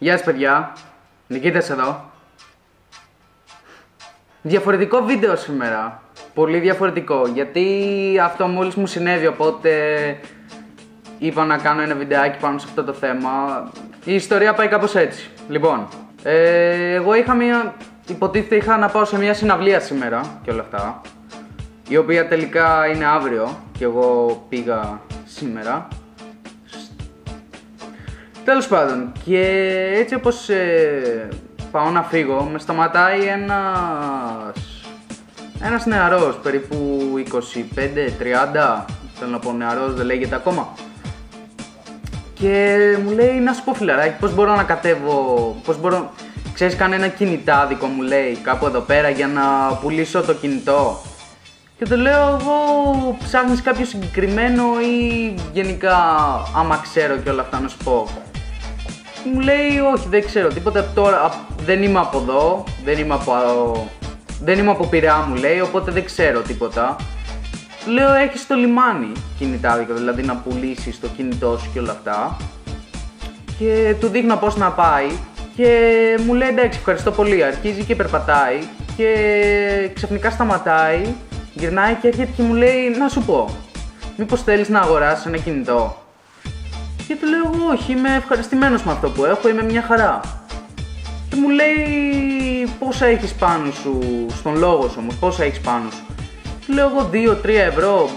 Γεια σας παιδιά, Νικήτας εδώ. Διαφορετικό βίντεο σήμερα, πολύ διαφορετικό, γιατί αυτό μόλις μου συνέβη, οπότε είπα να κάνω ένα βιντεάκι πάνω σε αυτό το θέμα. Η ιστορία πάει κάπως έτσι. Λοιπόν, εγώ υποτίθεται είχα να πάω σε μια συναυλία σήμερα και όλα αυτά, η οποία τελικά είναι αύριο και εγώ πήγα σήμερα. Τέλος πάντων, και έτσι όπως πάω να φύγω, με σταματάει ένας νεαρός, περίπου 25-30, θέλω να πω νεαρός, δεν λέγεται ακόμα. Και μου λέει, να σου πω φιλαράκι, πώς μπορώ να κατέβω, ξέρεις κανένα κινητάδικο, μου λέει, κάπου εδώ πέρα για να πουλήσω το κινητό. Και του λέω, εγώ ψάχνεις κάποιο συγκεκριμένο ή γενικά άμα ξέρω και όλα αυτά να σου πω. Μου λέει, όχι, δεν ξέρω τίποτα τώρα, δεν είμαι από εδώ, δεν είμαι από Πειραιά, μου λέει, οπότε δεν ξέρω τίποτα. Λέω, έχεις στο λιμάνι κινητάδικο, δηλαδή να πουλήσεις το κινητό σου και όλα αυτά. Και του δείχνω πώς να πάει και μου λέει, εντάξει, ευχαριστώ πολύ. Αρχίζει και περπατάει και ξαφνικά σταματάει, γυρνάει και έρχεται και μου λέει, να σου πω, μήπως θέλεις να αγοράσεις ένα κινητό? Και του λέω, όχι, είμαι ευχαριστημένος με αυτό που έχω, είμαι μια χαρά. Και μου λέει, πόσα έχεις πάνω σου, στον λόγο σου όμως, πόσα έχεις πάνω σου? Του λέω εγώ 2-3 ευρώ.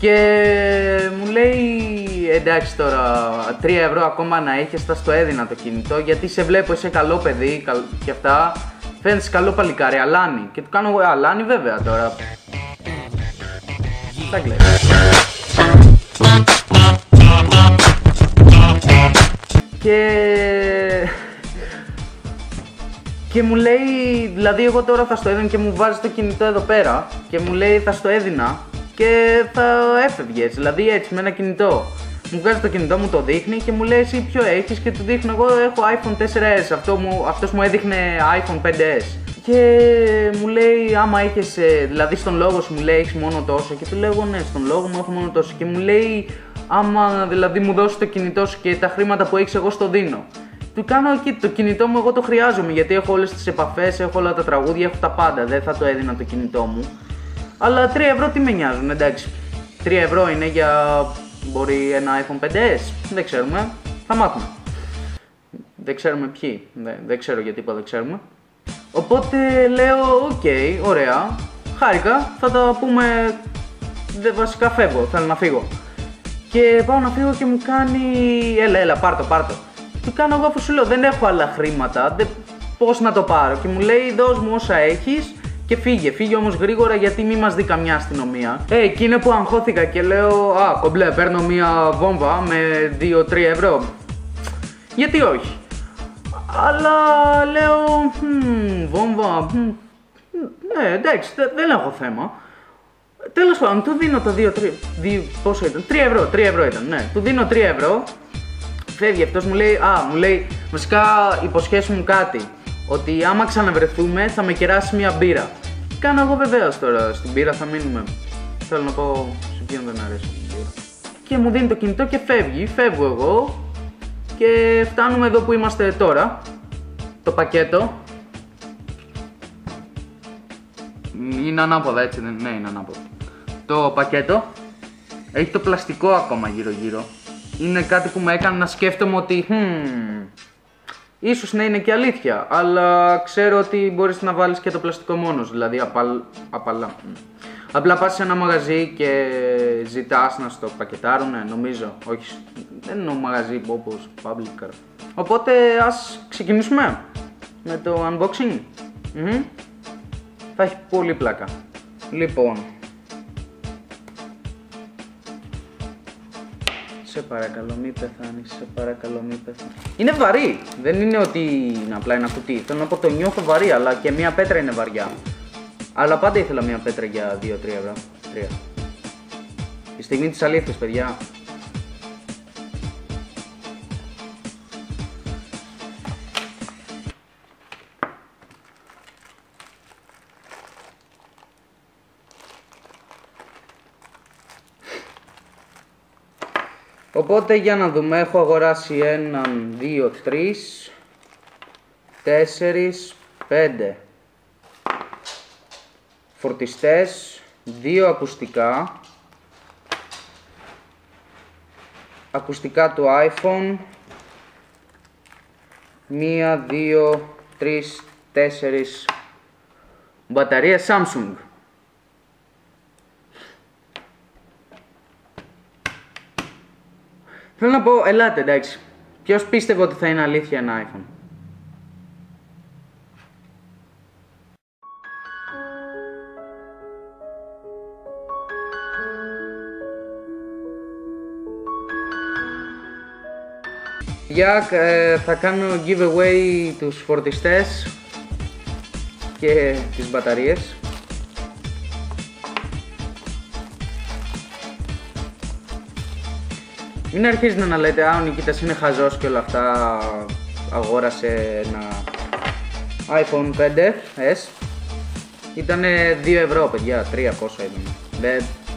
Και μου λέει, εντάξει τώρα, 3 ευρώ ακόμα να έχεις, θα στο έδινα το κινητό, γιατί σε βλέπω, είσαι καλό παιδί και αυτά, φαίνεσαι καλό παλικάρι, αλάνι. Και του κάνω εγώ, αλάνι βέβαια τώρα. Τα κλαίω. Και μου λέει, δηλαδή εγώ τώρα θα στο έδινα και μου βάζει το κινητό εδώ πέρα και μου λέει θα στο έδινα και θα έφευγες, δηλαδή έτσι με ένα κινητό. Μου βγάζει το κινητό, μου το δείχνει και μου λέει, εσύ ποιο έχεις? Και του δείχνω, εγώ έχω iPhone 4S, αυτός μου έδειχνε iPhone 5S. Και μου λέει, άμα έχεις, δηλαδή στον λόγο σου, μου λέει, έχεις μόνο τόσο? Και του λέω, εγώ ναι, στον λόγο μου έχω μόνο τόσο. Και μου λέει, άμα δηλαδή μου δώσεις το κινητό σου και τα χρήματα που έχεις εγώ στο δίνω. Του κάνω εκεί, το κινητό μου εγώ το χρειάζομαι, γιατί έχω όλες τις επαφές, έχω όλα τα τραγούδια, έχω τα πάντα, δεν θα το έδινα το κινητό μου. Αλλά 3 ευρώ τι με νοιάζουν, εντάξει. 3 ευρώ είναι για, μπορεί ένα iPhone 5S, δεν ξέρουμε, θα μάθουμε. Δεν ξέρουμε ποιοι, δεν ξέρω γιατί είπα δεν ξέρουμε. Οπότε λέω, οκ, ωραία, χάρηκα, θα τα πούμε, βασικά φεύγω, θέλω να φύγω. Και πάω να φύγω και μου κάνει, έλα, πάρτο. Του κάνω εγώ, αφού σου λέω, δεν έχω άλλα χρήματα, πώς να το πάρω? Και μου λέει, δώσ' μου όσα έχεις και φύγε όμως γρήγορα, γιατί μη μας δει καμιά αστυνομία. Εκεί είναι που αγχώθηκα και λέω, κομπλέ, παίρνω μια βόμβα με 2-3 ευρώ. Γιατί όχι? Αλλά λέω, βόμβα, ναι, εντάξει, δεν έχω θέμα. Τέλος πάντων, του δίνω το 2-3, πόσο ήταν, 3 ευρώ ήταν, ναι, του δίνω 3 ευρώ. Φεύγει αυτός, μου λέει, βασικά υποσχέσου μου κάτι, ότι άμα ξαναβρεθούμε θα με κεράσει μια μπύρα. Κάνω εγώ, βεβαίως τώρα, στην μπύρα θα μείνουμε. Θέλω να πω, σε ποιον δεν αρέσει η μπύρα. Και μου δίνει το κινητό και φεύγω εγώ και φτάνουμε εδώ που είμαστε τώρα, το πακέτο. Είναι ανάποδα, έτσι δεν? Ναι, είναι ανάποδα. Το πακέτο έχει το πλαστικό ακόμα γύρω. Είναι κάτι που με έκανε να σκέφτομαι ότι ίσως να είναι και αλήθεια, αλλά ξέρω ότι μπορείς να βάλεις και το πλαστικό μόνος, δηλαδή απαλά. Απλά πας σε ένα μαγαζί και ζητάς να στο πακετάρουνε, νομίζω, όχι, δεν εννοώ μαγαζί όπως Public. Οπότε ας ξεκινήσουμε με το unboxing. Θα έχει πολύ πλάκα. Λοιπόν, σε παρακαλώ μη πεθάνεις, σε παρακαλώ μη πεθάνεις. Είναι βαρύ, δεν είναι ότι είναι απλά ένα κουτί. Θέλω να πω, το νιώθω βαρύ, αλλά και μια πέτρα είναι βαριά. Αλλά πάντα ήθελα μια πέτρα για 2-3 ευρώ. 3. Η στιγμή της αλήθειας, παιδιά. Οπότε για να δούμε, έχω αγοράσει 1, 2, 3, 4, 5 φορτιστές, 2 ακουστικά, ακουστικά του iPhone, 1, 2, 3, 4 μπαταρία Samsung. Θέλω να πω, ελάτε εντάξει, ποιος πίστευε ότι θα είναι αλήθεια ένα iPhone? Θα κάνω giveaway τους φορτιστές και τις μπαταρίες. Μην αρχίζετε να λέτε «Α, ο Νικήτας είναι χαζός» και όλα αυτά. Αγόρασε ένα iPhone 5S. Ήτανε 2 ευρώ, παιδιά, 3 πόσο ήταν.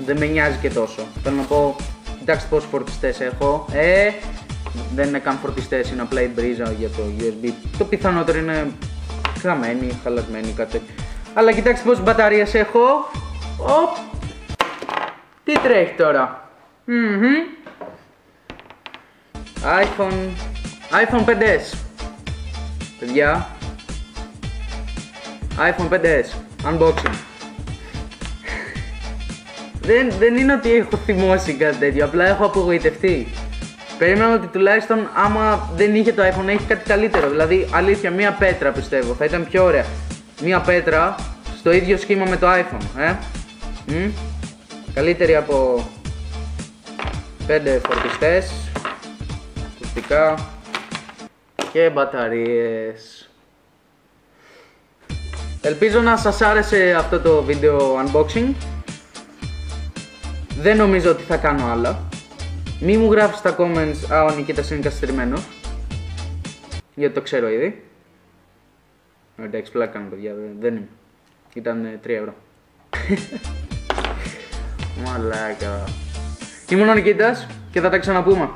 Δεν με νοιάζει και τόσο. Θέλω να πω, κοιτάξτε πόσους φορτιστές έχω. Δεν είναι καν φορτιστές, είναι απλά η μπρίζα για το USB. Το πιθανότερο είναι χαμένη, χαλασμένη, κάτι. Αλλά κοιτάξτε πόσες μπαταρίες έχω. Τι τρέχει τώρα? iPhone 5S. Παιδιά, iPhone 5S unboxing. Δεν είναι ότι έχω θυμώσει κάτι τέτοιο, απλά έχω απογοητευτεί. Περίμενα ότι τουλάχιστον άμα δεν είχε το iPhone έχει κάτι καλύτερο. Δηλαδή, αλήθεια, μία πέτρα πιστεύω θα ήταν πιο ωραία. Μία πέτρα στο ίδιο σχήμα με το iPhone, Καλύτερη από 5 φορτιστές, ακουστικά και μπαταρίες. Ελπίζω να σας άρεσε αυτό το βίντεο unboxing. Δεν νομίζω ότι θα κάνω άλλα. Μη μου γράφεις στα comments «Α, ο Νικήτας είναι καθυστερημένος», γιατί το ξέρω ήδη. Εντάξει, πλάκα κάνω, παιδιά, δεν είμαι. Ήταν 3 ευρώ. Μαλάκα. Ήμουν ο Νικήτας και θα τα ξαναπούμε.